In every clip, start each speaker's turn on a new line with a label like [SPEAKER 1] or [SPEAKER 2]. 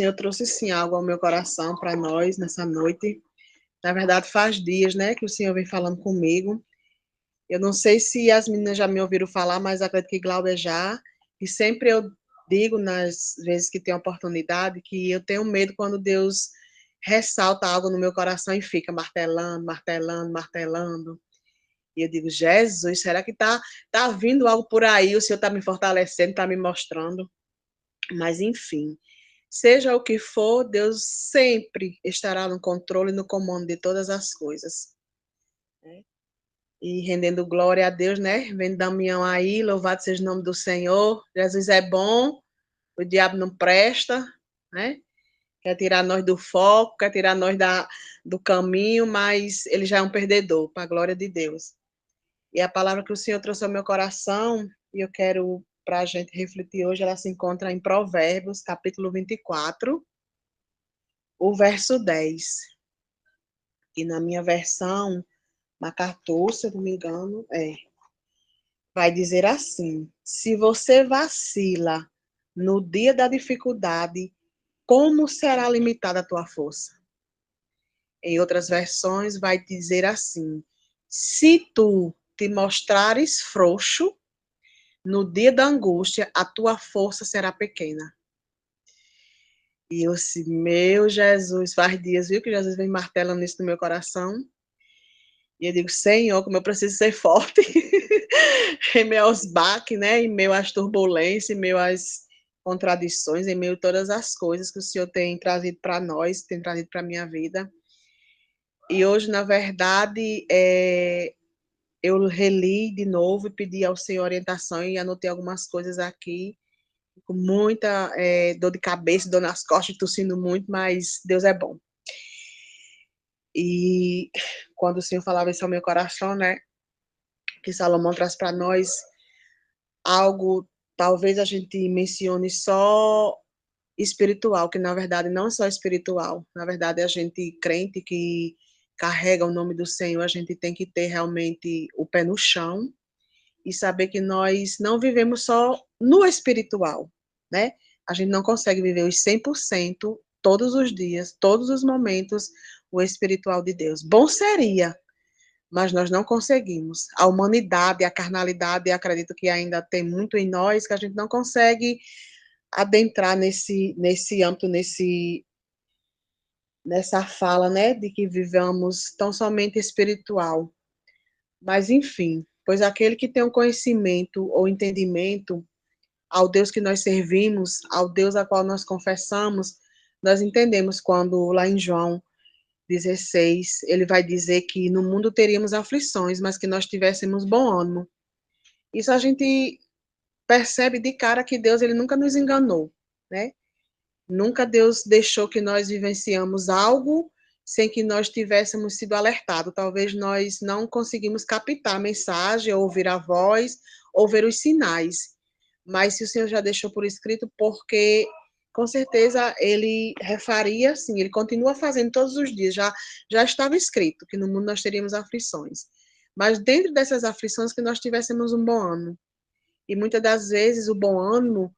[SPEAKER 1] Senhor trouxe sim algo ao meu coração para nós nessa noite. Na verdade, faz dias, né, que o Senhor vem falando comigo. Eu não sei se as meninas já me ouviram falar, mas acredito que Glauber já. E sempre eu digo, nas vezes que tem oportunidade, que eu tenho medo quando Deus ressalta algo no meu coração e fica martelando, martelando, martelando. E eu digo, Jesus, será que tá vindo algo por aí? O Senhor está me fortalecendo, está me mostrando. Mas, enfim, seja o que for, Deus sempre estará no controle e no comando de todas as coisas. Né? E rendendo glória a Deus, né? Vendo Damião aí, louvado seja o nome do Senhor. Jesus é bom, o diabo não presta, né? Quer tirar nós do foco, quer tirar nós do caminho, mas ele já é um perdedor, para a glória de Deus. E a palavra que o Senhor trouxe ao meu coração, e eu quero para a gente refletir hoje, ela se encontra em Provérbios, capítulo 24, o verso 10. E na minha versão, MacArthur, se eu não me engano, vai dizer assim: se você vacila no dia da dificuldade, como será limitada a tua força? Em outras versões, vai dizer assim: se tu te mostrares frouxo, no dia da angústia, a tua força será pequena. E eu disse, meu Jesus, faz dias, viu, que Jesus vem martelando isso no meu coração. E eu digo, Senhor, como eu preciso ser forte em meio aos baques, né? Em meio às turbulências, em meio às contradições, em meio a todas as coisas que o Senhor tem trazido para nós, tem trazido para a minha vida. E hoje, na verdade, eu reli de novo e pedi ao Senhor orientação e anotei algumas coisas aqui, com muita dor de cabeça, dor nas costas, tossindo muito, mas Deus é bom. E quando o Senhor falava isso ao meu coração, né, que Salomão traz para nós algo, talvez a gente mencione só espiritual, que na verdade não é só espiritual, na verdade a gente crente que carrega o nome do Senhor, a gente tem que ter realmente o pé no chão e saber que nós não vivemos só no espiritual, né? A gente não consegue viver os 100% todos os dias, todos os momentos, o espiritual de Deus. Bom seria, mas nós não conseguimos. A humanidade, a carnalidade, acredito que ainda tem muito em nós que a gente não consegue adentrar nesse âmbito, nessa fala, né, de que vivamos tão somente espiritual. Mas, enfim, pois aquele que tem o conhecimento ou entendimento ao Deus que nós servimos, ao Deus a qual nós confessamos, nós entendemos quando lá em João 16, ele vai dizer que no mundo teríamos aflições, mas que nós tivéssemos bom ânimo. Isso a gente percebe de cara que Deus ele nunca nos enganou, né? Nunca Deus deixou que nós vivenciamos algo sem que nós tivéssemos sido alertados. Talvez nós não conseguimos captar a mensagem, ou ouvir a voz, ou ver os sinais. Mas se o Senhor já deixou por escrito, porque com certeza ele refaria, sim, ele continua fazendo todos os dias. Já estava escrito que no mundo nós teríamos aflições. Mas dentro dessas aflições que nós tivéssemos um bom ânimo. E muitas das vezes o bom ânimo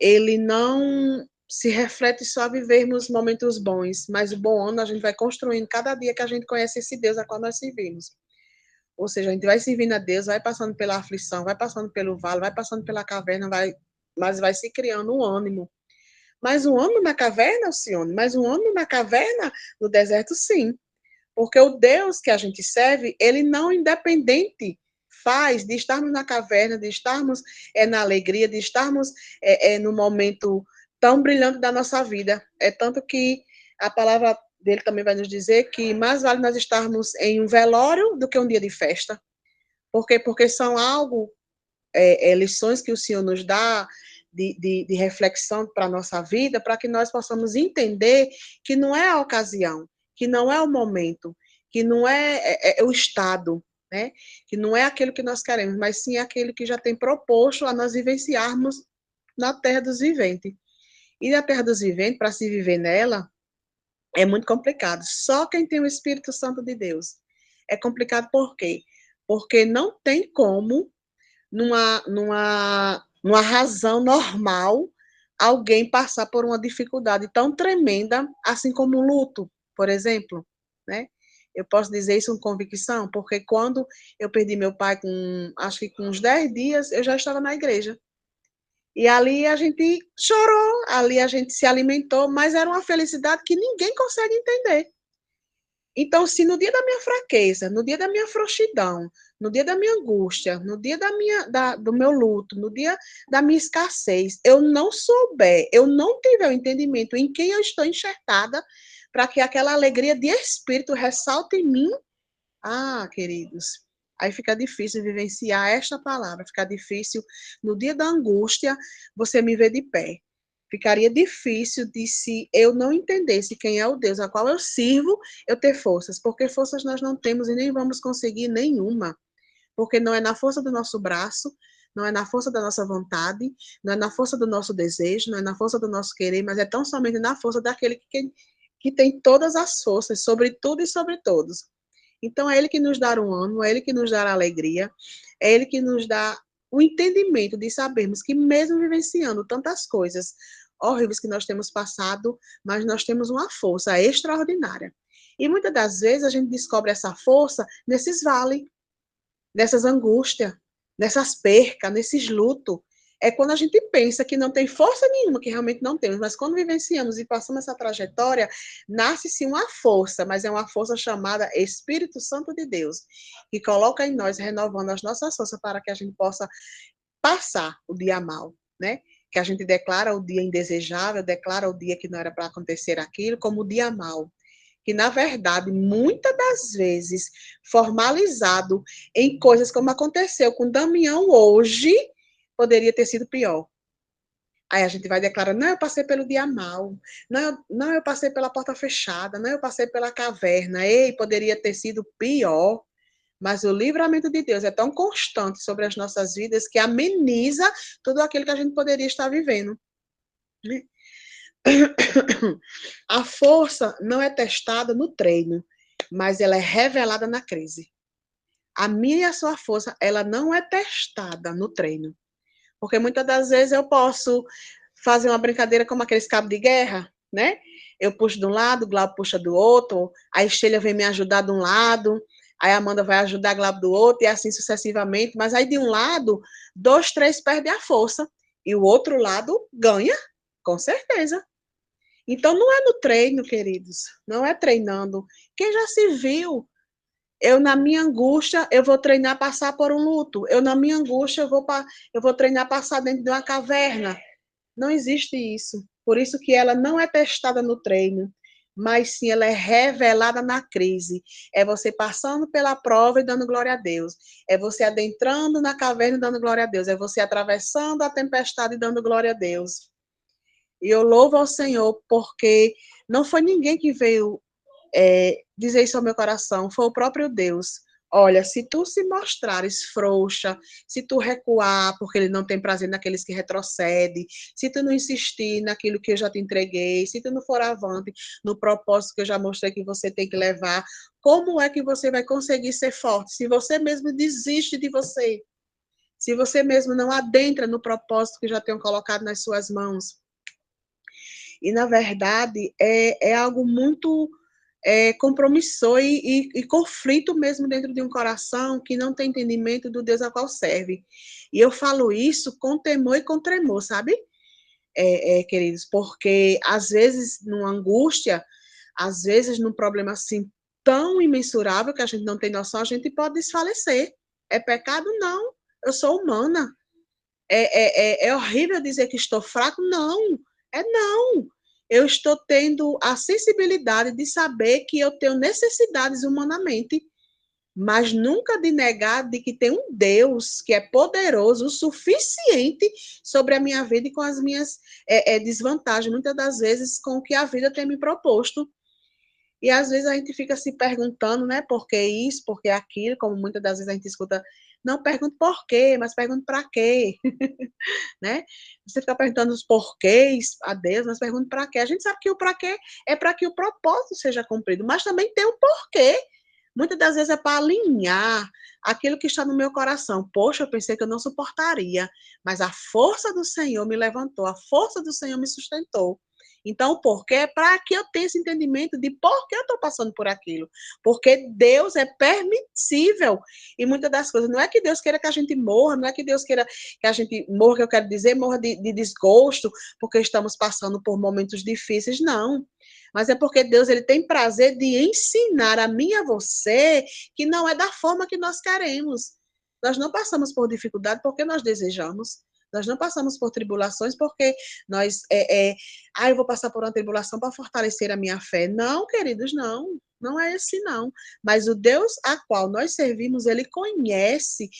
[SPEAKER 1] ele não se reflete só a vivermos momentos bons, mas o bom ano a gente vai construindo cada dia que a gente conhece esse Deus a qual nós servimos. Ou seja, a gente vai servindo a Deus, vai passando pela aflição, vai passando pelo vale, vai passando pela caverna, mas vai se criando um ânimo. Mas um ânimo na caverna, Alcione? Mas um ânimo na caverna, no deserto, sim. Porque o Deus que a gente serve, ele não independente faz de estarmos na caverna, de estarmos na alegria, de estarmos no momento tão brilhante da nossa vida. É tanto que a palavra dele também vai nos dizer que mais vale nós estarmos em um velório do que um dia de festa. Por quê? Porque são algo, lições que o Senhor nos dá de reflexão para a nossa vida, para que nós possamos entender que não é a ocasião, que não é o momento, que não é o estado, né? Que não é aquilo que nós queremos, mas sim aquele que já tem proposto a nós vivenciarmos na terra dos viventes. E na terra dos viventes, para se viver nela, é muito complicado. Só quem tem o Espírito Santo de Deus. É complicado por quê? Porque não tem como numa razão normal, alguém passar por uma dificuldade tão tremenda, assim como o luto, por exemplo, né? Eu posso dizer isso com convicção, porque quando eu perdi meu pai acho que com uns 10 dias, eu já estava na igreja. E ali a gente chorou, ali a gente se alimentou, mas era uma felicidade que ninguém consegue entender. Então, se no dia da minha fraqueza, no dia da minha frouxidão, no dia da minha angústia, no dia do meu luto, no dia da minha escassez, eu não souber, eu não tiver o entendimento em quem eu estou enxertada, para que aquela alegria de espírito ressalte em mim, queridos, aí fica difícil vivenciar esta palavra, fica difícil no dia da angústia você me ver de pé. Ficaria difícil de, se eu não entendesse quem é o Deus a qual eu sirvo, eu ter forças, porque forças nós não temos e nem vamos conseguir nenhuma, porque não é na força do nosso braço, não é na força da nossa vontade, não é na força do nosso desejo, não é na força do nosso querer, mas é tão somente na força daquele que tem todas as forças, sobre tudo e sobre todos. Então, é Ele que nos dá um ânimo, é Ele que nos dá a alegria, é Ele que nos dá o entendimento de sabermos que, mesmo vivenciando tantas coisas horríveis que nós temos passado, mas nós temos uma força extraordinária. E muitas das vezes a gente descobre essa força nesses vales, nessas angústias, nessas percas, nesses lutos. É quando a gente pensa que não tem força nenhuma, que realmente não temos, mas quando vivenciamos e passamos essa trajetória, nasce-se uma força, mas é uma força chamada Espírito Santo de Deus, que coloca em nós, renovando as nossas forças para que a gente possa passar o dia mal, né? Que a gente declara o dia indesejável, declara o dia que não era para acontecer aquilo, como o dia mal, que, na verdade, muitas das vezes, formalizado em coisas como aconteceu com Damião hoje, poderia ter sido pior. Aí a gente vai declarar, não, eu passei pelo dia mal, não, eu passei pela porta fechada, não, eu passei pela caverna, ei, poderia ter sido pior. Mas o livramento de Deus é tão constante sobre as nossas vidas que ameniza tudo aquilo que a gente poderia estar vivendo. A força não é testada no treino, mas ela é revelada na crise. A minha e a sua força, ela não é testada no treino. Porque muitas das vezes eu posso fazer uma brincadeira como aqueles cabos de guerra, né? Eu puxo de um lado, o Glauco puxa do outro, a Estêlia vem me ajudar de um lado, aí a Amanda vai ajudar a Glauco do outro, e assim sucessivamente. Mas aí de um lado, 2, 3 perdem a força, e o outro lado ganha, com certeza. Então, não é no treino, queridos, não é treinando. Quem já se viu, eu na minha angústia, eu vou treinar passar por um luto. Eu na minha angústia, eu vou treinar passar dentro de uma caverna. Não existe isso. Por isso que ela não é testada no treino, mas sim ela é revelada na crise. É você passando pela prova e dando glória a Deus. É você adentrando na caverna e dando glória a Deus. É você atravessando a tempestade e dando glória a Deus. E eu louvo ao Senhor porque não foi ninguém que veio dizer isso ao meu coração, foi o próprio Deus. Olha, se tu se mostrares frouxa, se tu recuar, porque ele não tem prazer naqueles que retrocedem, se tu não insistir naquilo que eu já te entreguei, se tu não for avante no propósito que eu já mostrei que você tem que levar, como é que você vai conseguir ser forte se você mesmo desiste de você? Se você mesmo não adentra no propósito que já tenho colocado nas suas mãos? E, na verdade, é algo muito compromissor e conflito mesmo dentro de um coração que não tem entendimento do Deus a qual serve. E eu falo isso com temor e com tremor, sabe, queridos? Porque, às vezes, numa angústia, às vezes, num problema assim tão imensurável que a gente não tem noção, a gente pode desfalecer. É pecado? Não. Eu sou humana. É horrível dizer que estou fraco? Não, não. Eu estou tendo a sensibilidade de saber que eu tenho necessidades humanamente, mas nunca de negar de que tem um Deus que é poderoso o suficiente sobre a minha vida e com as minhas desvantagens, muitas das vezes com o que a vida tem me proposto. E às vezes a gente fica se perguntando, né, por que isso, por que aquilo, como muitas das vezes a gente escuta, não pergunto por quê, mas pergunto para quê, né? Você fica perguntando os porquês a Deus, mas pergunta para quê. A gente sabe que o para quê é para que o propósito seja cumprido, mas também tem um porquê. Muitas das vezes é para alinhar aquilo que está no meu coração. Poxa, eu pensei que eu não suportaria, mas a força do Senhor me levantou, a força do Senhor me sustentou. Então, o porquê é para que eu tenha esse entendimento de por que eu estou passando por aquilo. Porque Deus é permissível. E muitas das coisas, não é que Deus queira que a gente morra, não é que Deus queira que a gente morra, que eu quero dizer, morra de desgosto, porque estamos passando por momentos difíceis, não. Mas é porque Deus ele tem prazer de ensinar a mim e a você que não é da forma que nós queremos. Nós não passamos por dificuldade porque nós desejamos. Nós não passamos por tribulações porque eu vou passar por uma tribulação para fortalecer a minha fé. Não, queridos, não. Não é esse, não. Mas o Deus a qual nós servimos, ele conhece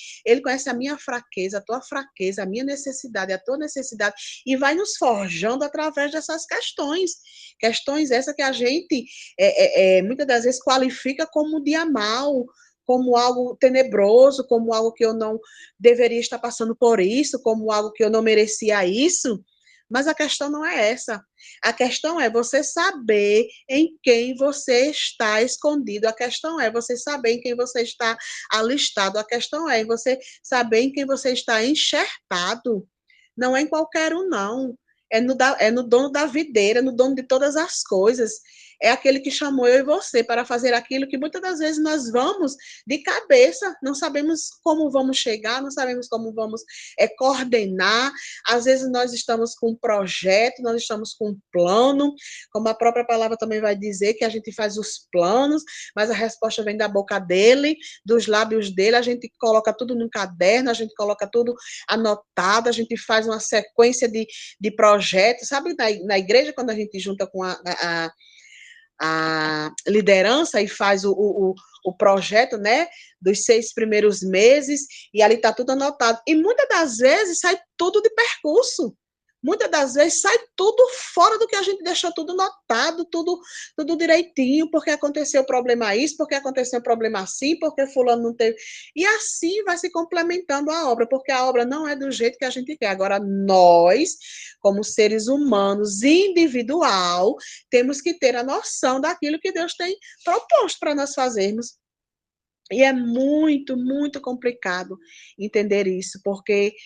[SPEAKER 1] a minha fraqueza, a tua fraqueza, a minha necessidade, a tua necessidade, e vai nos forjando através dessas questões. Questões essas que a gente, muitas das vezes, qualifica como dia mal, como algo tenebroso, como algo que eu não deveria estar passando por isso, como algo que eu não merecia isso. Mas a questão não é essa. A questão é você saber em quem você está escondido. A questão é você saber em quem você está alistado. A questão é você saber em quem você está enxertado. Não é em qualquer um, não. É no dono da videira, no dono de todas as coisas. É aquele que chamou eu e você para fazer aquilo que muitas das vezes nós vamos de cabeça, não sabemos como vamos chegar, não sabemos como vamos coordenar. Às vezes nós estamos com um projeto, nós estamos com um plano, como a própria palavra também vai dizer, que a gente faz os planos, mas a resposta vem da boca dele, dos lábios dele, a gente coloca tudo num caderno, a gente coloca tudo anotado, a gente faz uma sequência de projetos, sabe, na igreja, quando a gente junta com a liderança e faz o projeto, né, dos 6 primeiros meses, e ali está tudo anotado. E muitas das vezes sai tudo de percurso. Muitas das vezes sai tudo fora do que a gente deixou tudo notado, tudo direitinho, porque aconteceu o problema isso, porque aconteceu o problema assim, porque fulano não teve. E assim vai se complementando a obra, porque a obra não é do jeito que a gente quer. Agora, nós, como seres humanos, individual, temos que ter a noção daquilo que Deus tem proposto para nós fazermos. E é muito, muito complicado entender isso, porque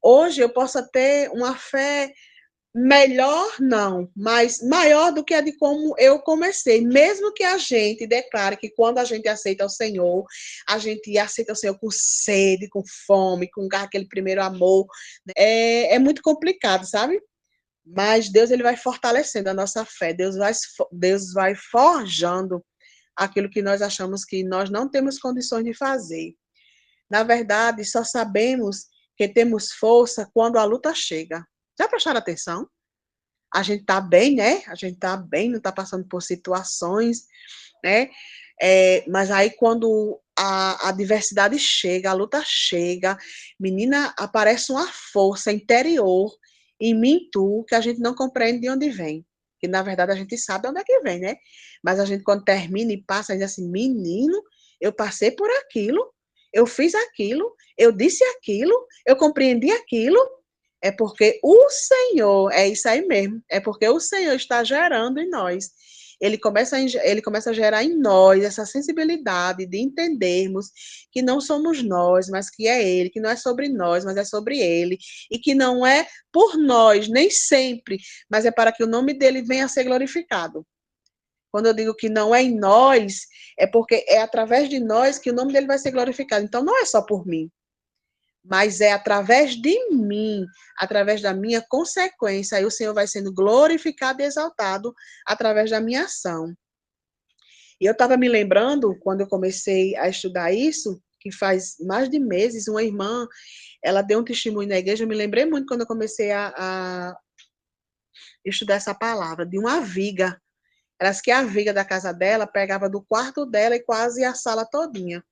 [SPEAKER 1] hoje eu posso ter uma fé melhor, não, mas maior do que a de como eu comecei. Mesmo que a gente declare que quando a gente aceita o Senhor, a gente aceita o Senhor com sede, com fome, com aquele primeiro amor, é muito complicado, sabe? Mas Deus ele vai fortalecendo a nossa fé, Deus vai forjando aquilo que nós achamos que nós não temos condições de fazer. Na verdade, só sabemos que temos força quando a luta chega. Já prestaram atenção? A gente está bem, né? A gente está bem, não está passando por situações, né? Mas aí quando a adversidade chega, a luta chega, menina, aparece uma força interior em mim, tu, que a gente não compreende de onde vem. Que na verdade a gente sabe onde é que vem, né? Mas a gente quando termina e passa, diz assim, menino, eu passei por aquilo, eu fiz aquilo, eu disse aquilo, eu compreendi aquilo, é porque o Senhor, é isso aí mesmo, é porque o Senhor está gerando em nós. Ele começa a gerar em nós essa sensibilidade de entendermos que não somos nós, mas que é Ele, que não é sobre nós, mas é sobre Ele, e que não é por nós, nem sempre, mas é para que o nome dele venha a ser glorificado. Quando eu digo que não é em nós, é porque é através de nós que o nome dele vai ser glorificado. Então não é só por mim, mas é através de mim, através da minha consequência, aí o Senhor vai sendo glorificado e exaltado através da minha ação. E eu estava me lembrando, quando eu comecei a estudar isso, que faz mais de meses, uma irmã, ela deu um testemunho na igreja, eu me lembrei muito quando eu comecei a estudar essa palavra, de uma viga. Ela disse que a viga da casa dela pegava do quarto dela e quase a sala todinha.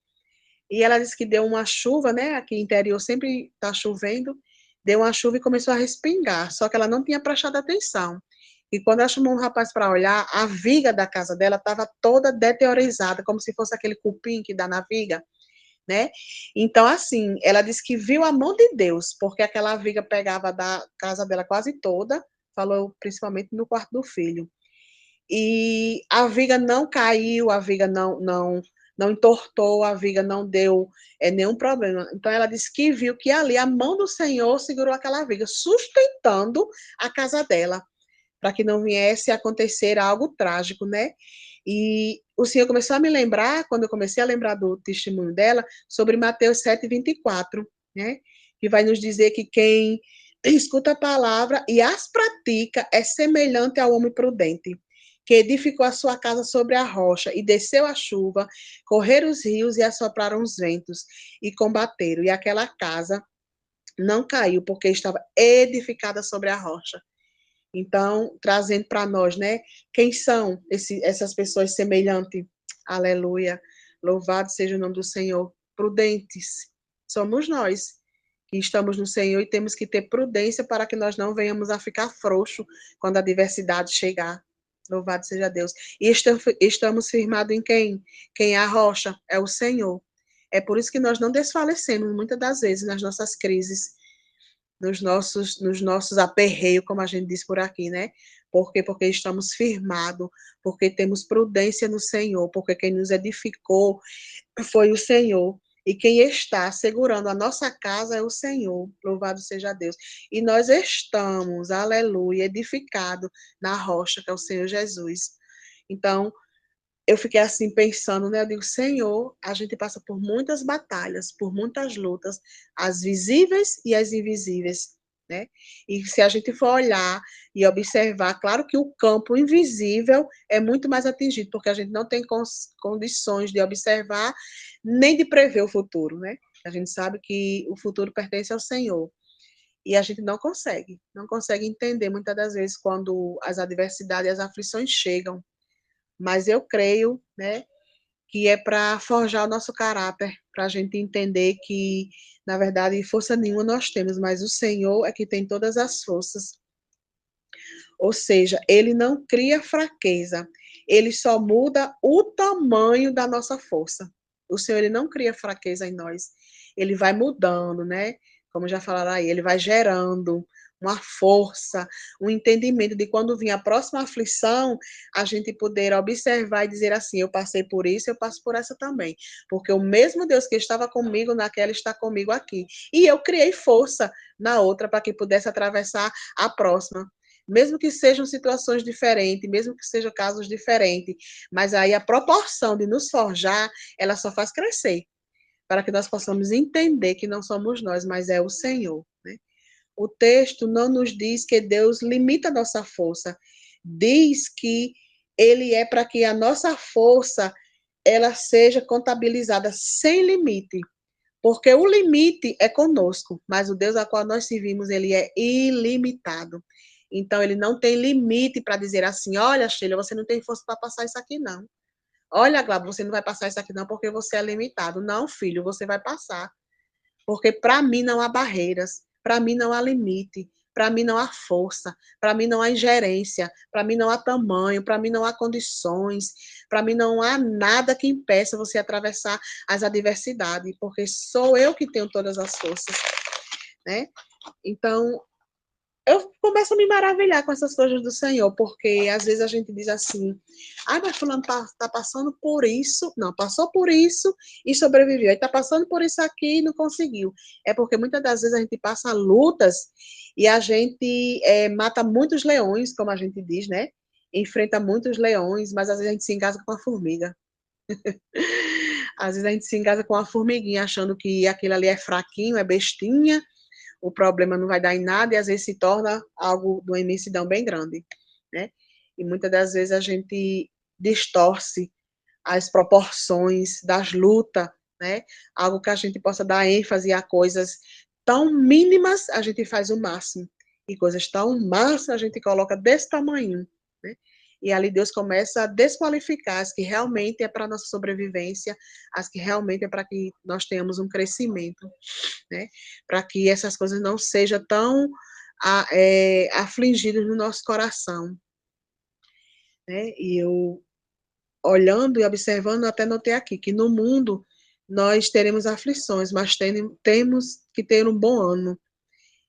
[SPEAKER 1] E ela disse que deu uma chuva, né? Aqui no interior sempre está chovendo. Deu uma chuva e começou a respingar. Só que ela não tinha prestado atenção. E quando ela chamou um rapaz para olhar, a viga da casa dela estava toda deteriorizada, como se fosse aquele cupim que dá na viga, né? Então, assim, ela disse que viu a mão de Deus, porque aquela viga pegava da casa dela quase toda, falou principalmente no quarto do filho. E a viga não caiu, a viga não entortou a viga, não deu nenhum problema. Então, ela disse que viu que ali a mão do Senhor segurou aquela viga, sustentando a casa dela, para que não viesse a acontecer algo trágico, né? E o Senhor começou a me lembrar, quando eu comecei a lembrar do testemunho dela, sobre Mateus 7:24, né? Que vai nos dizer que quem escuta a palavra e as pratica é semelhante ao homem prudente, que edificou a sua casa sobre a rocha, e desceu a chuva, correram os rios e assopraram os ventos, e combateram, e aquela casa não caiu, porque estava edificada sobre a rocha. Então, trazendo para nós, né? Quem são essas pessoas semelhantes? Aleluia. Louvado seja o nome do Senhor. Prudentes. Somos nós que estamos no Senhor e temos que ter prudência para que nós não venhamos a ficar frouxo quando a adversidade chegar. Louvado seja Deus. E estamos firmados em quem? Quem é a rocha? É o Senhor. É por isso que nós não desfalecemos muitas das vezes nas nossas crises, nos nossos aperreios, como a gente diz por aqui, né? Por quê? Porque estamos firmados, porque temos prudência no Senhor, porque quem nos edificou foi o Senhor. E quem está segurando a nossa casa é o Senhor, louvado seja Deus. E nós estamos, aleluia, edificados na rocha, que é o Senhor Jesus. Então, eu fiquei assim pensando, né? Eu digo, Senhor, a gente passa por muitas batalhas, por muitas lutas, as visíveis e as invisíveis, né? E se a gente for olhar e observar, claro que o campo invisível é muito mais atingido, porque a gente não tem condições de observar nem de prever o futuro, né? A gente sabe que o futuro pertence ao Senhor. E a gente não consegue entender muitas das vezes quando as adversidades e as aflições chegam, mas eu creio, né, que é para forjar o nosso caráter, para a gente entender que, na verdade, força nenhuma nós temos, mas o Senhor é que tem todas as forças. Ou seja, ele não cria fraqueza, ele só muda o tamanho da nossa força. O Senhor, ele não cria fraqueza em nós, ele vai mudando, né? Como já falaram aí, ele vai gerando uma força, um entendimento de quando vir a próxima aflição, a gente poder observar e dizer assim: eu passei por isso, eu passo por essa também. Porque o mesmo Deus que estava comigo naquela está comigo aqui. E eu criei força na outra para que pudesse atravessar a próxima, mesmo que sejam situações diferentes, mesmo que sejam casos diferentes, mas aí a proporção de nos forjar, ela só faz crescer, para que nós possamos entender que não somos nós, mas é o Senhor, né? O texto não nos diz que Deus limita a nossa força, diz que ele é para que a nossa força ela seja contabilizada sem limite, porque o limite é conosco, mas o Deus a qual nós servimos, ele é ilimitado. Então, ele não tem limite para dizer assim: olha, Sheila, você não tem força para passar isso aqui, não. Olha, Glauber, você não vai passar isso aqui, não, porque você é limitado. Não, filho, você vai passar. Porque para mim não há barreiras, para mim não há limite, para mim não há força, para mim não há ingerência, para mim não há tamanho, para mim não há condições, para mim não há nada que impeça você atravessar as adversidades, porque sou eu que tenho todas as forças, né? Então, eu começo a me maravilhar com essas coisas do Senhor, porque às vezes a gente diz assim: ai, mas fulano tá passando por isso, não, passou por isso e sobreviveu, aí tá passando por isso aqui e não conseguiu. É porque muitas das vezes a gente passa lutas e a gente mata muitos leões, como a gente diz, né? Enfrenta muitos leões, mas às vezes a gente se engasa com a formiga. Às vezes a gente se engasa com a formiguinha, achando que aquilo ali é fraquinho, é bestinha, o problema não vai dar em nada e às vezes se torna algo de uma imensidão bem grande, né? E muitas das vezes a gente distorce as proporções das lutas, né? Algo que a gente possa dar ênfase a coisas tão mínimas, a gente faz o máximo. E coisas tão massas a gente coloca desse tamanho, né? E ali Deus começa a desqualificar as que realmente é para a nossa sobrevivência, as que realmente é para que nós tenhamos um crescimento, né? Para que essas coisas não sejam tão afligidas no nosso coração, né? E eu, olhando e observando, até notei aqui que no mundo nós teremos aflições, mas temos que ter um bom ano.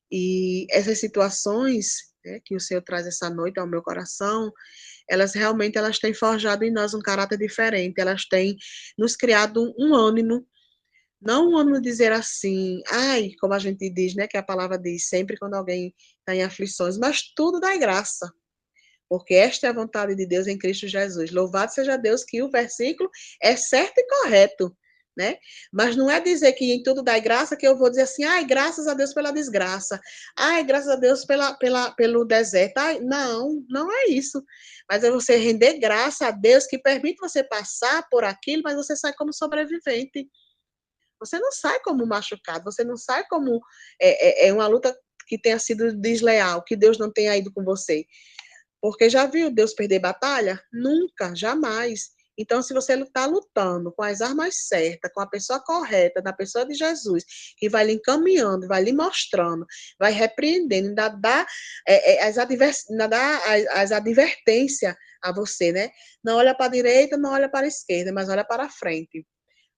[SPEAKER 1] E essas situações, né, que o Senhor traz essa noite ao meu coração, elas têm forjado em nós um caráter diferente, elas têm nos criado um ânimo, não um ânimo de dizer assim, ai, como a gente diz, né, que a palavra diz, sempre quando alguém está em aflições, mas tudo dá graça, porque esta é a vontade de Deus em Cristo Jesus. Louvado seja Deus que o versículo é certo e correto, né? Mas não é dizer que em tudo dá graça que eu vou dizer assim, ai, graças a Deus pela desgraça, ai, graças a Deus pelo deserto. Ai, não, não é isso. Mas é você render graça a Deus que permite você passar por aquilo, mas você sai como sobrevivente. Você não sai como machucado, você não sai como uma luta que tenha sido desleal, que Deus não tenha ido com você. Porque já viu Deus perder batalha? Nunca, jamais. Então, se você está lutando com as armas certas, com a pessoa correta, na pessoa de Jesus, que vai lhe encaminhando, vai lhe mostrando, vai repreendendo, ainda dá as advertências a você, né? Não olha para a direita, não olha para a esquerda, mas olha para a frente.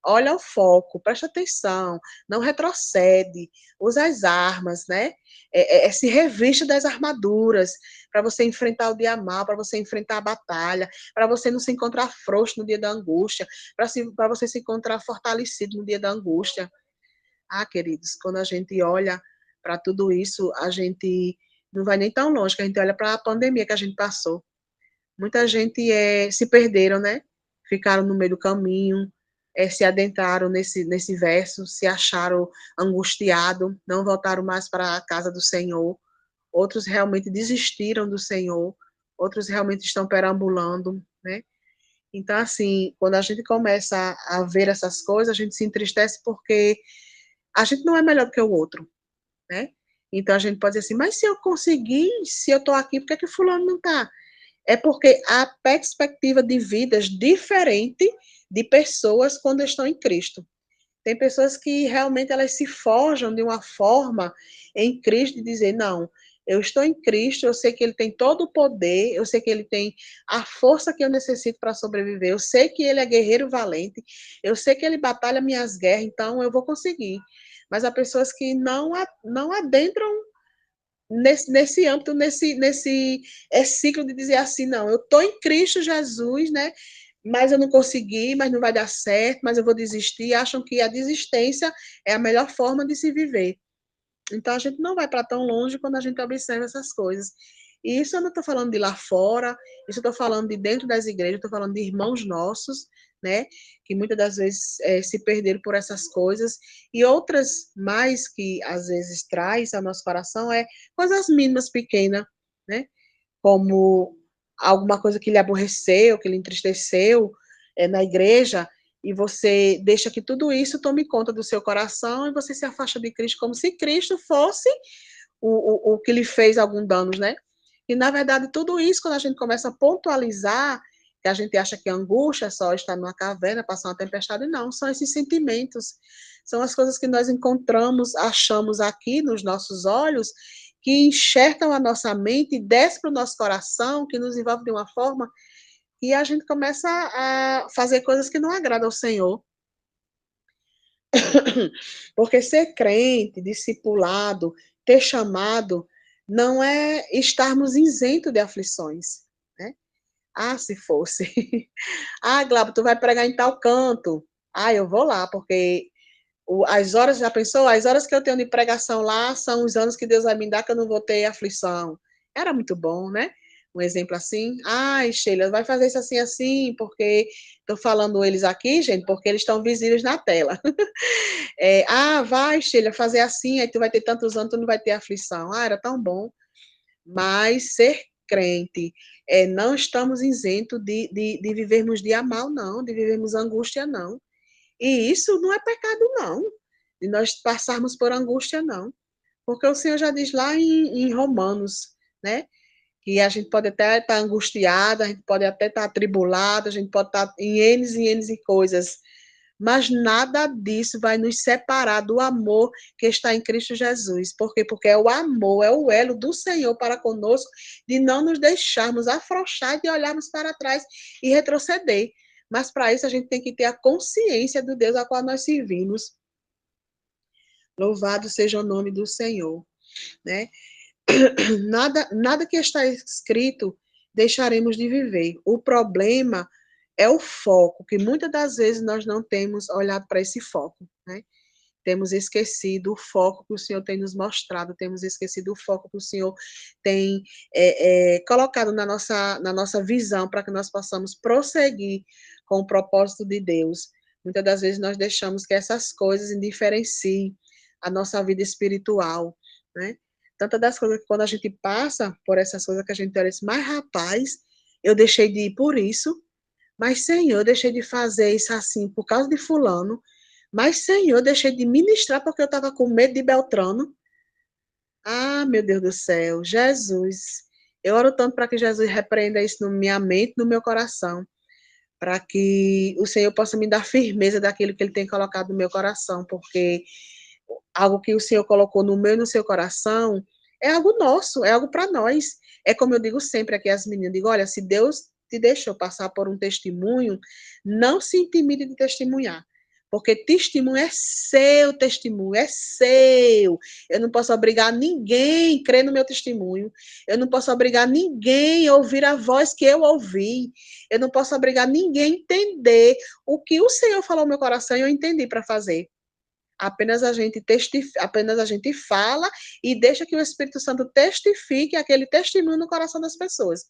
[SPEAKER 1] Olha o foco, presta atenção, não retrocede, usa as armas, né? Se reviste das armaduras para você enfrentar o dia mal, para você enfrentar a batalha, para você não se encontrar frouxo no dia da angústia, para você se encontrar fortalecido no dia da angústia. Ah, queridos, quando a gente olha para tudo isso, a gente não vai nem tão longe, que a gente olha para a pandemia que a gente passou. Muita gente se perderam, né? Ficaram no meio do caminho, se adentraram nesse verso, se acharam angustiados, não voltaram mais para a casa do Senhor. Outros realmente desistiram do Senhor, outros realmente estão perambulando, né? Então, assim, quando a gente começa a ver essas coisas, a gente se entristece porque a gente não é melhor do que o outro, né? Então a gente pode dizer assim, mas se eu conseguir, se eu estou aqui, por que, que fulano não está? É porque há perspectiva de vidas diferente de pessoas quando estão em Cristo. Tem pessoas que realmente elas se forjam de uma forma em Cristo de dizer, não, eu estou em Cristo, eu sei que Ele tem todo o poder, eu sei que Ele tem a força que eu necessito para sobreviver, eu sei que Ele é guerreiro valente, eu sei que Ele batalha minhas guerras, então eu vou conseguir. Mas há pessoas que não adentram nesse âmbito, nesse ciclo de dizer assim, não, eu estou em Cristo Jesus, né? Mas eu não consegui, mas não vai dar certo, mas eu vou desistir. Acham que a desistência é a melhor forma de se viver. Então a gente não vai para tão longe quando a gente observa essas coisas. E isso eu não estou falando de lá fora, isso eu estou falando de dentro das igrejas, estou falando de irmãos nossos, né, que muitas das vezes se perderam por essas coisas, e outras mais que às vezes traz ao nosso coração coisas mínimas, pequenas, né, como alguma coisa que lhe aborreceu, que lhe entristeceu na igreja, e você deixa que tudo isso tome conta do seu coração e você se afasta de Cristo como se Cristo fosse o que lhe fez algum dano, né? E, na verdade, tudo isso, quando a gente começa a pontualizar, que a gente acha que a angústia é só estar numa caverna, passar uma tempestade, não, são esses sentimentos, são as coisas que nós encontramos, achamos aqui nos nossos olhos, que enxertam a nossa mente, desce para o nosso coração, que nos envolve de uma forma, e a gente começa a fazer coisas que não agradam ao Senhor. Porque ser crente, discipulado, ter chamado, não é estarmos isentos de aflições, né? Ah, se fosse. Ah, Glauber, tu vai pregar em tal canto. Ah, eu vou lá, porque as horas, já pensou? As horas que eu tenho de pregação lá são os anos que Deus vai me dar que eu não vou ter aflição. Era muito bom, né? Um exemplo assim. Ai, Sheila, vai fazer isso assim, assim, porque estou falando eles aqui, gente, porque eles estão visíveis na tela. Vai, Sheila, fazer assim, aí tu vai ter tantos anos, tu não vai ter aflição. Ah, era tão bom. Mas ser crente, não estamos isentos de vivermos dia mal, não, de vivermos angústia, não. E isso não é pecado, não, de nós passarmos por angústia, não. Porque o Senhor já diz lá em Romanos, né? Que a gente pode até estar angustiada, a gente pode até estar atribulada, a gente pode estar em N e N coisas, mas nada disso vai nos separar do amor que está em Cristo Jesus. Por quê? Porque é o amor, é o elo do Senhor para conosco, de não nos deixarmos afrouxar, de olharmos para trás e retroceder. Mas para isso a gente tem que ter a consciência do Deus a qual nós servimos. Louvado seja o nome do Senhor, né? Nada que está escrito deixaremos de viver. O problema é o foco, que muitas das vezes nós não temos olhado para esse foco, né? Temos esquecido o foco que o Senhor tem nos mostrado, temos esquecido o foco que o Senhor tem colocado na nossa visão para que nós possamos prosseguir com o propósito de Deus. Muitas das vezes nós deixamos que essas coisas indiferenciem a nossa vida espiritual, né? Tantas das coisas que quando a gente passa por essas coisas que a gente olha assim, mas rapaz, eu deixei de ir por isso, mas Senhor, eu deixei de fazer isso assim por causa de fulano, mas Senhor, eu deixei de ministrar porque eu estava com medo de Beltrano. Ah, meu Deus do céu, Jesus, eu oro tanto para que Jesus repreenda isso na minha mente, no meu coração, para que o Senhor possa me dar firmeza daquilo que Ele tem colocado no meu coração, porque algo que o Senhor colocou no meu e no seu coração é algo nosso, é algo para nós. É como eu digo sempre aqui às meninas, digo, olha, se Deus te deixou passar por um testemunho, não se intimide de testemunhar. Porque testemunho é seu testemunho, é seu. Eu não posso obrigar ninguém a crer no meu testemunho. Eu não posso obrigar ninguém a ouvir a voz que eu ouvi. Eu não posso obrigar ninguém a entender o que o Senhor falou no meu coração e eu entendi para fazer. Apenas a gente fala e deixa que o Espírito Santo testifique aquele testemunho no coração das pessoas.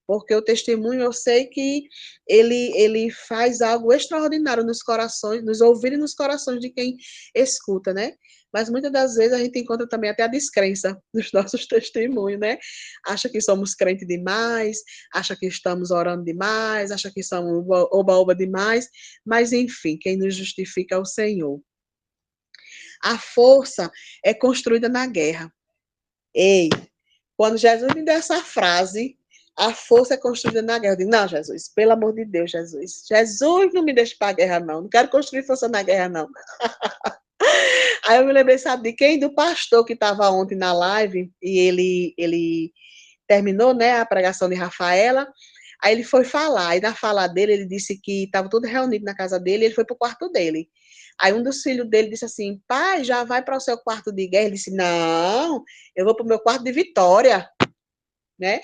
[SPEAKER 1] Porque o testemunho, eu sei que ele faz algo extraordinário nos corações, nos ouvidos e nos corações de quem escuta, né? Mas muitas das vezes a gente encontra também até a descrença dos nossos testemunhos, né? Acha que somos crente demais, acha que estamos orando demais, acha que somos oba-oba demais, mas enfim, quem nos justifica é o Senhor. A força é construída na guerra. Ei, quando Jesus me deu essa frase, a força é construída na guerra. Eu digo, não, Jesus, pelo amor de Deus, Jesus. Jesus, não me deixe para a guerra, não. Não quero construir força na guerra, não. Aí eu me lembrei, sabe de quem? Do pastor que estava ontem na live, e ele terminou, né, a pregação de Rafaela. Aí ele foi falar, e na fala dele, ele disse que estava tudo reunido na casa dele, e ele foi para o quarto dele. Aí um dos filhos dele disse assim, pai, já vai para o seu quarto de guerra? Ele disse, não, eu vou para o meu quarto de vitória, né?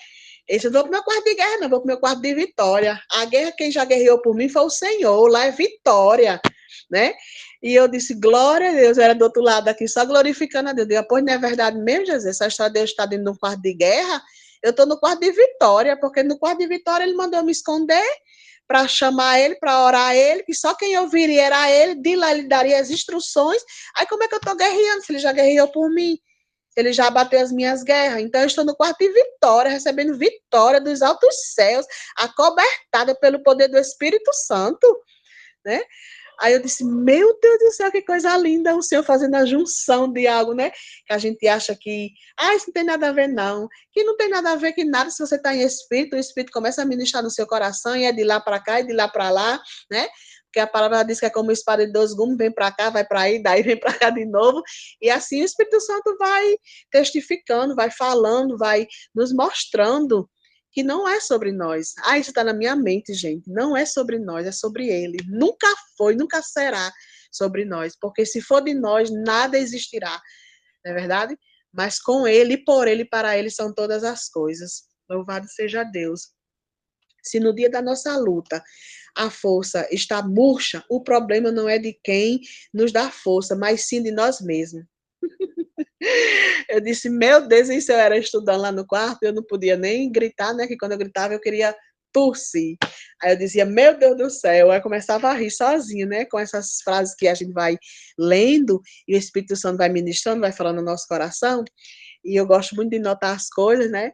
[SPEAKER 1] Ele disse, não vou para o meu quarto de guerra, não, vou para o meu quarto de vitória. A guerra, quem já guerreou por mim foi o Senhor, lá é vitória, né? E eu disse, glória a Deus, eu era do outro lado aqui, só glorificando a Deus. Eu, pois não é verdade mesmo, Jesus? Essa história de Deus estar dentro de um quarto de guerra, eu estou no quarto de vitória, porque no quarto de vitória ele mandou me esconder para chamar ele, para orar a ele, que só quem ouviria era ele, de lá ele daria as instruções. Aí como é que eu estou guerreando, se ele já guerreou por mim? Ele já bateu as minhas guerras. Então, eu estou no quarto de vitória, recebendo vitória dos altos céus, acobertada pelo poder do Espírito Santo, né? Aí eu disse, meu Deus do céu, que coisa linda o Senhor fazendo a junção de algo, né? Que a gente acha que, isso não tem nada a ver, não. Que não tem nada a ver que nada, se você está em espírito, o espírito começa a ministrar no seu coração e é de lá para cá e de lá para lá, né? Porque a palavra diz que é como espada de dois gumes, vem para cá, vai para aí, daí vem para cá de novo. E assim o Espírito Santo vai testificando, vai falando, vai nos mostrando que não é sobre nós. Isso está na minha mente, gente. Não é sobre nós, é sobre ele. Nunca foi, nunca será sobre nós. Porque se for de nós, nada existirá. Não é verdade? Mas com ele, por ele, para ele são todas as coisas. Louvado seja Deus. Se no dia da nossa luta a força está murcha, o problema não é de quem nos dá força, mas sim de nós mesmos. Eu disse, meu Deus, e se eu era estudando lá no quarto, eu não podia nem gritar, né? Que quando eu gritava, eu queria tossir. Aí eu dizia, meu Deus do céu, aí eu começava a rir sozinha, né? Com essas frases que a gente vai lendo e o Espírito Santo vai ministrando, vai falando no nosso coração. E eu gosto muito de notar as coisas, né?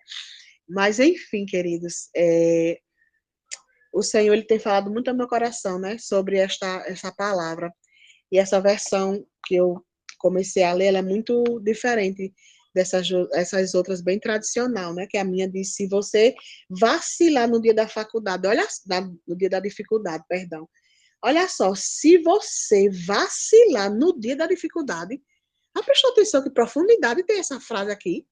[SPEAKER 1] Mas, enfim, queridos, o Senhor ele tem falado muito ao meu coração, né? Sobre essa palavra. E essa versão que eu comecei a ler, ela é muito diferente essas outras bem tradicional, né? Que a minha diz, se você vacilar no dia da faculdade, no dia da dificuldade, perdão. Olha só, se você vacilar no dia da dificuldade, prestou atenção que profundidade tem essa frase aqui?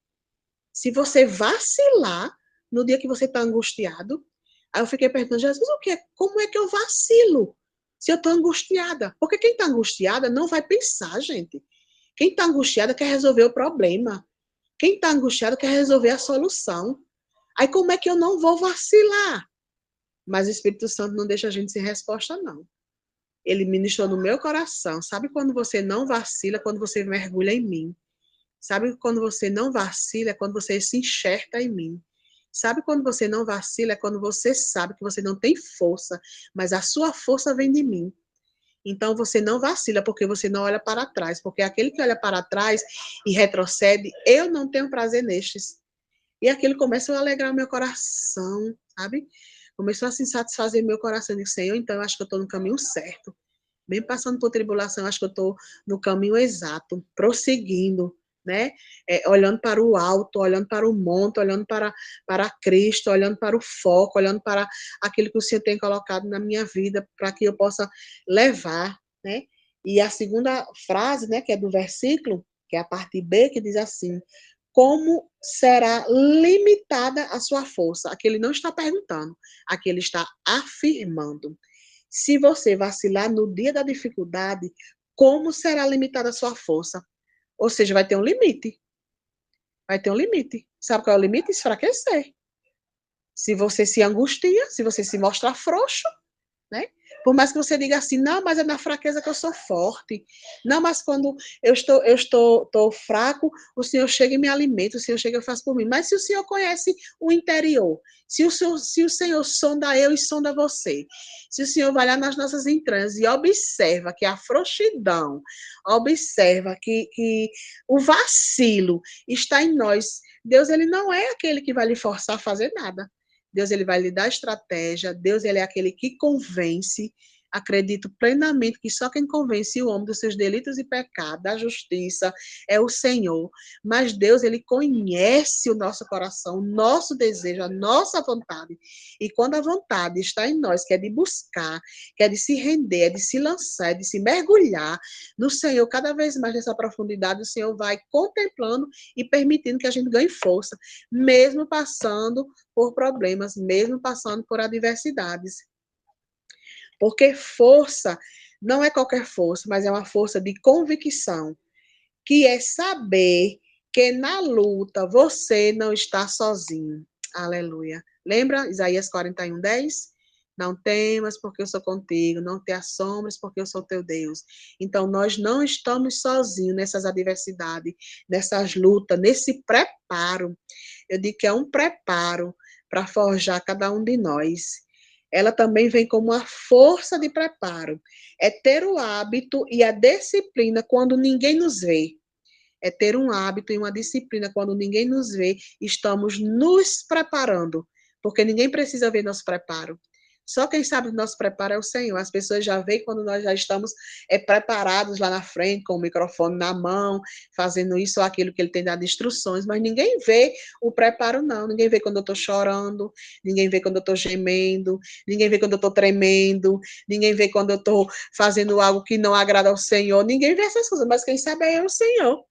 [SPEAKER 1] Se você vacilar no dia que você está angustiado, aí eu fiquei perguntando, Jesus, como é que eu vacilo? Se eu estou angustiada. Porque quem está angustiada não vai pensar, gente. Quem está angustiada quer resolver o problema. Quem está angustiado quer resolver a solução. Aí como é que eu não vou vacilar? Mas o Espírito Santo não deixa a gente sem resposta, não. Ele ministrou no meu coração. Sabe quando você não vacila, quando você mergulha em mim? Sabe quando você não vacila, é quando você se enxerta em mim. Sabe quando você não vacila, é quando você sabe que você não tem força, mas a sua força vem de mim. Então você não vacila porque você não olha para trás, porque aquele que olha para trás e retrocede, eu não tenho prazer nestes. E aquilo começa a alegrar o meu coração, sabe? Começou a se satisfazer meu coração. Eu disse, Senhor, então eu acho que eu estou no caminho certo. Mesmo passando por tribulação, acho que eu estou no caminho exato, prosseguindo, né? Olhando para o alto, olhando para o monte, olhando para Cristo, olhando para o foco, olhando para aquilo que o Senhor tem colocado na minha vida, para que eu possa levar, né? E a segunda frase, né, que é do versículo, que é a parte B, que diz assim: como será limitada a sua força? Aqui ele não está perguntando, aqui ele está afirmando. Se você vacilar no dia da dificuldade, como será limitada a sua força? Ou seja, vai ter um limite. Vai ter um limite. Sabe qual é o limite? Enfraquecer. Se você se angustia, se você se mostra frouxo, né? Por mais que você diga assim, não, mas é na fraqueza que eu sou forte. Não, mas quando estou fraco, o Senhor chega e me alimenta, o Senhor chega e faz por mim. Mas se o Senhor conhece o interior, se o Senhor sonda eu e sonda você, se o Senhor vai lá nas nossas entranhas e observa que a frouxidão, observa que o vacilo está em nós, Deus ele não é aquele que vai lhe forçar a fazer nada. Deus ele vai lhe dar estratégia, Deus ele é aquele que convence. Acredito plenamente que só quem convence o homem dos seus delitos e pecados, da justiça, é o Senhor. Mas Deus ele conhece o nosso coração, o nosso desejo, a nossa vontade. E quando a vontade está em nós, que é de buscar, que é de se render, é de se lançar, é de se mergulhar no Senhor, cada vez mais nessa profundidade, o Senhor vai contemplando e permitindo que a gente ganhe força, mesmo passando por problemas, mesmo passando por adversidades. Porque força não é qualquer força, mas é uma força de convicção, que é saber que na luta você não está sozinho. Aleluia. Lembra Isaías 41:10? Não temas, porque eu sou contigo. Não te assombres, porque eu sou teu Deus. Então, nós não estamos sozinhos nessas adversidades, nessas lutas, nesse preparo. Eu digo que é um preparo para forjar cada um de nós. Ela também vem como uma força de preparo. É ter o hábito e a disciplina quando ninguém nos vê. É ter um hábito e uma disciplina quando ninguém nos vê, estamos nos preparando, porque ninguém precisa ver nosso preparo. Só quem sabe do nosso preparo é o Senhor. As pessoas já veem quando nós já estamos preparados lá na frente, com o microfone na mão, fazendo isso ou aquilo que ele tem dado instruções, mas ninguém vê o preparo, não. Ninguém vê quando eu estou chorando, ninguém vê quando eu estou gemendo, ninguém vê quando eu estou tremendo, ninguém vê quando eu estou fazendo algo que não agrada ao Senhor, ninguém vê essas coisas, mas quem sabe é o Senhor.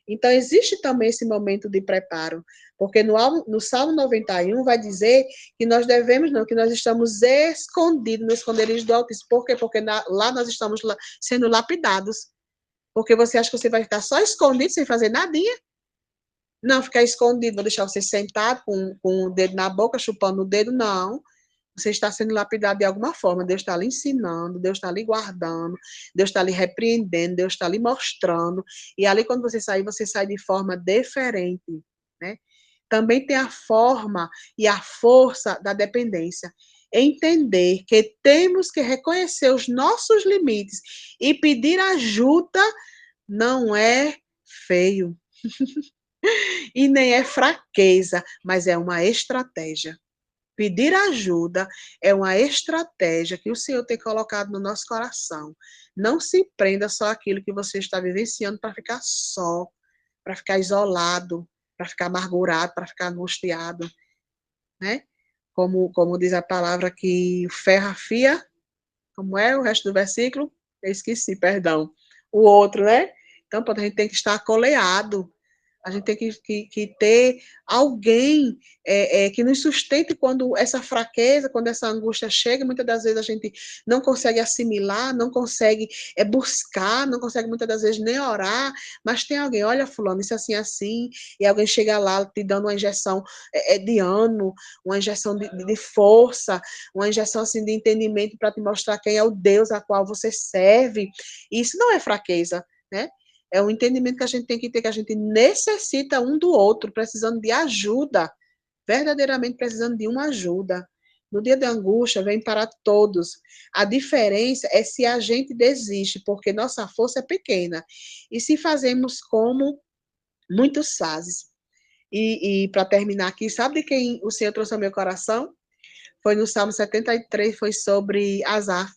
[SPEAKER 1] Então, existe também esse momento de preparo, porque no Salmo 91 vai dizer que nós devemos, não, que nós estamos escondidos no esconderijo do Altíssimo. Por quê? Porque lá nós estamos sendo lapidados. Porque você acha que você vai estar só escondido, sem fazer nadinha? Não, ficar escondido, vou deixar você sentado com o dedo na boca, chupando o dedo, não. Você está sendo lapidado de alguma forma. Deus está lhe ensinando, Deus está lhe guardando, Deus está lhe repreendendo, Deus está lhe mostrando. E ali, quando você sai de forma diferente, né? Também tem a forma e a força da dependência. Entender que temos que reconhecer os nossos limites e pedir ajuda não é feio e nem é fraqueza, mas é uma estratégia. Pedir ajuda é uma estratégia que o Senhor tem colocado no nosso coração. Não se prenda só àquilo que você está vivenciando para ficar só, para ficar isolado, para ficar amargurado, para ficar angustiado, né? Como diz a palavra que o ferro afia, como é o resto do versículo? Eu esqueci, perdão. O outro, né? Então, a gente tem que estar coleado. A gente tem que ter alguém que nos sustente quando essa fraqueza, quando essa angústia chega. Muitas das vezes a gente não consegue assimilar, não consegue buscar, não consegue muitas das vezes nem orar, mas tem alguém, olha, fulano, isso assim, assim, e alguém chega lá te dando uma injeção de ânimo, uma injeção de força, uma injeção assim de entendimento para te mostrar quem é o Deus a qual você serve. E isso não é fraqueza, né? É um entendimento que a gente tem que ter, que a gente necessita um do outro, precisando de ajuda, verdadeiramente precisando de uma ajuda. No dia da angústia, vem para todos. A diferença é se a gente desiste, porque nossa força é pequena. E se fazemos como muitos fazem. E para terminar aqui, sabe de quem o Senhor trouxe ao meu coração? Foi no Salmo 73, foi sobre Asaf.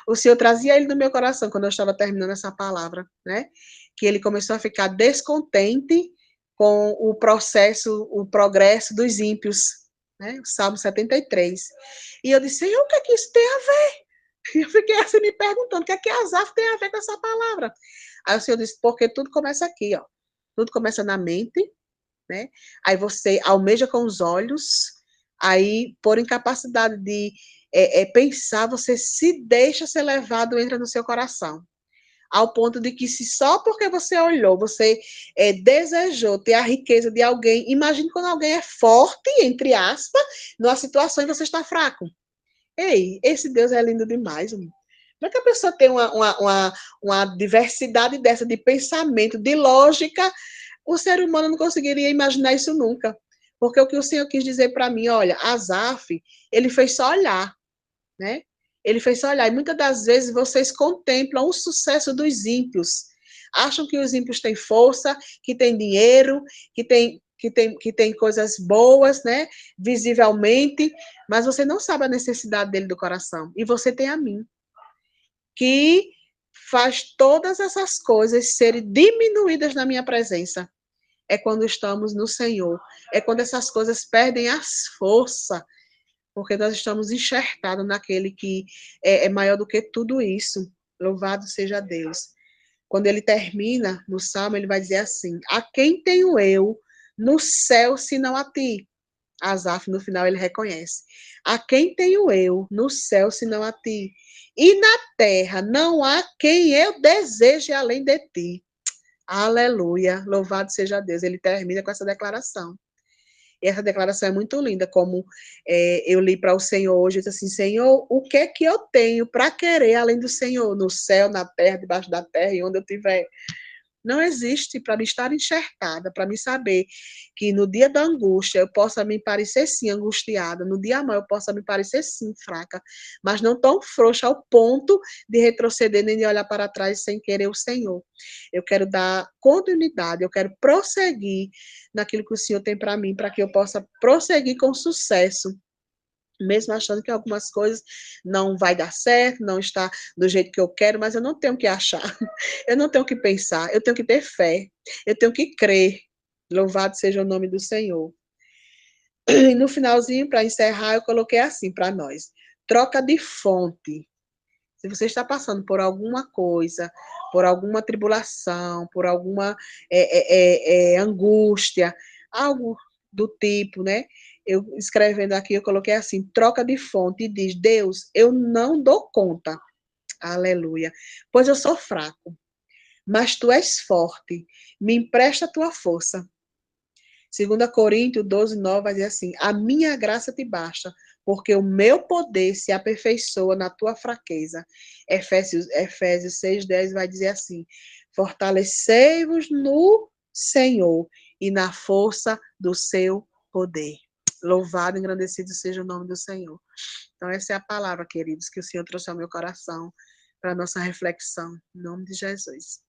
[SPEAKER 1] O Senhor trazia ele no meu coração quando eu estava terminando essa palavra, né? Que ele começou a ficar descontente com o processo, o progresso dos ímpios, né? O Salmo 73. E eu disse, Senhor, o que é que isso tem a ver? Eu fiquei assim me perguntando, o que é que Asaf tem a ver com essa palavra? Aí o Senhor disse, porque tudo começa aqui, ó. Tudo começa na mente, né? Aí você almeja com os olhos, aí por incapacidade de pensar, você se deixa ser levado, entra no seu coração. Ao ponto de que se só porque você olhou, você desejou ter a riqueza de alguém, imagine quando alguém é forte, entre aspas, numa situação em que você está fraco. Ei, esse Deus é lindo demais. Como é que a pessoa tem uma diversidade dessa de pensamento, de lógica? O ser humano não conseguiria imaginar isso nunca. Porque o que o Senhor quis dizer para mim, olha, Asaf, ele fez só olhar, né? Ele fez só olhar. E muitas das vezes vocês contemplam o sucesso dos ímpios. Acham que os ímpios têm força, que têm dinheiro, que tem coisas boas, né? Visivelmente, mas você não sabe a necessidade dele do coração. E você tem a mim, que faz todas essas coisas serem diminuídas na minha presença. É quando estamos no Senhor. É quando essas coisas perdem as forças, porque nós estamos enxertados naquele que é maior do que tudo isso. Louvado seja Deus. Quando ele termina no Salmo, ele vai dizer assim: a quem tenho eu no céu, senão a ti? Asaf, no final, ele reconhece: a quem tenho eu no céu, senão a ti? E na terra não há quem eu deseje além de ti. Aleluia, louvado seja Deus. Ele termina com essa declaração. E essa declaração é muito linda, como eu li para o Senhor hoje, eu disse assim, Senhor, o que é que eu tenho para querer além do Senhor, no céu, na terra, debaixo da terra e onde eu estiver? Não existe para me estar enxertada, para me saber que no dia da angústia eu possa me parecer sim angustiada, no dia mal eu possa me parecer sim fraca, mas não tão frouxa ao ponto de retroceder nem de olhar para trás sem querer o Senhor. Eu quero dar continuidade, eu quero prosseguir naquilo que o Senhor tem para mim, para que eu possa prosseguir com sucesso, mesmo achando que algumas coisas não vai dar certo, não está do jeito que eu quero, mas eu não tenho que achar, eu não tenho que pensar, eu tenho que ter fé, eu tenho que crer. Louvado seja o nome do Senhor. E no finalzinho, para encerrar, eu coloquei assim para nós: troca de fonte. Se você está passando por alguma coisa, por alguma tribulação, por alguma angústia, algo do tipo, né? Eu escrevendo aqui, eu coloquei assim: troca de fonte e diz: Deus, eu não dou conta. Aleluia. Pois eu sou fraco, mas tu és forte. Me empresta a tua força. 2 Coríntios 12:9 vai dizer assim: a minha graça te basta, porque o meu poder se aperfeiçoa na tua fraqueza. Efésios 6:10 vai dizer assim: fortalecei-vos no Senhor e na força do seu poder. Louvado e engrandecido seja o nome do Senhor. Então, essa é a palavra, queridos, que o Senhor trouxe ao meu coração para a nossa reflexão. Em nome de Jesus.